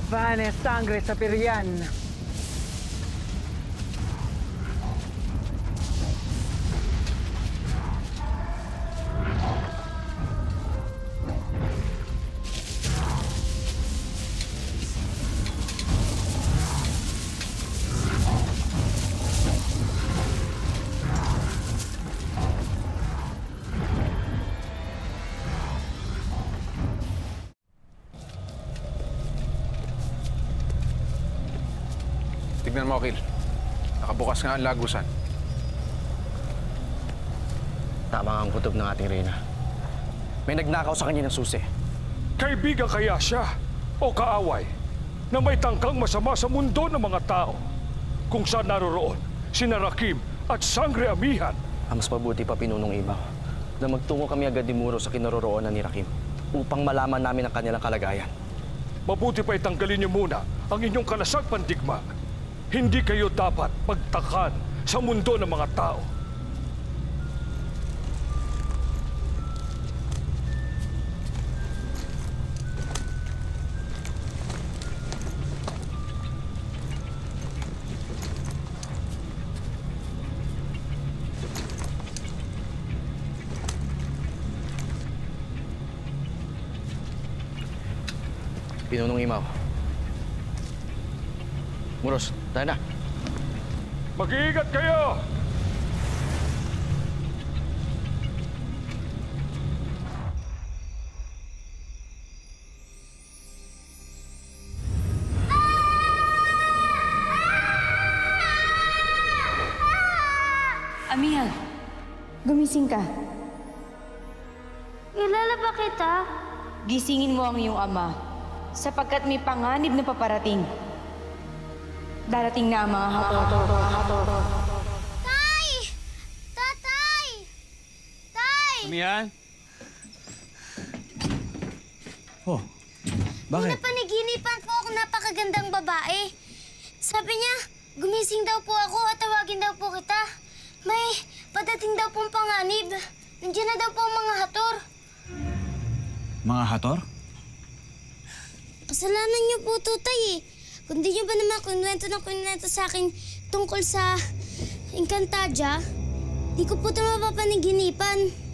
Vane sangre sa Pirian. Tignan mo, Akil. Nakabukas nga ang lagusan. Tama ang kutob ng ating reyna. May nagnakaw sa kanya ng susi. Kaibigan kaya siya o kaaway na may tangkang masama sa mundo ng mga tao kung saan naroroon sina Rakim at Sangre Amihan. Ang mas mabuti pa, Pinunong Imaw, na magtungo kami agad ni Muro sa kinaroroonan ni Rakim upang malaman namin ang kanilang kalagayan. Mabuti pa itanggalin niyo muna ang inyong kalasag pandigma. Hindi kayo dapat magtakan sa mundo ng mga tao. Pinunong Imaw. Muros, tayo na. Mag-iingat kayo! Amihan, gumising ka. Kilala ba kita? Gisingin mo ang iyong ama, sapagkat may panganib na paparating. Darating na ang mga hator. Tay! Tatay! Tay! Amihan? Oh, bakit? Napanaginipan po ako napakagandang babae. Sabi niya, gumising daw po ako at tawagin daw po kita. May padating daw pong panganib. Nandiyan na daw po ang mga hator. Mga hator? Kasalanan niyo po to, Tay, eh. Kung di niyo ba naman kunwento sa akin tungkol sa Encantadia, di ko po ito mapapanaginipan.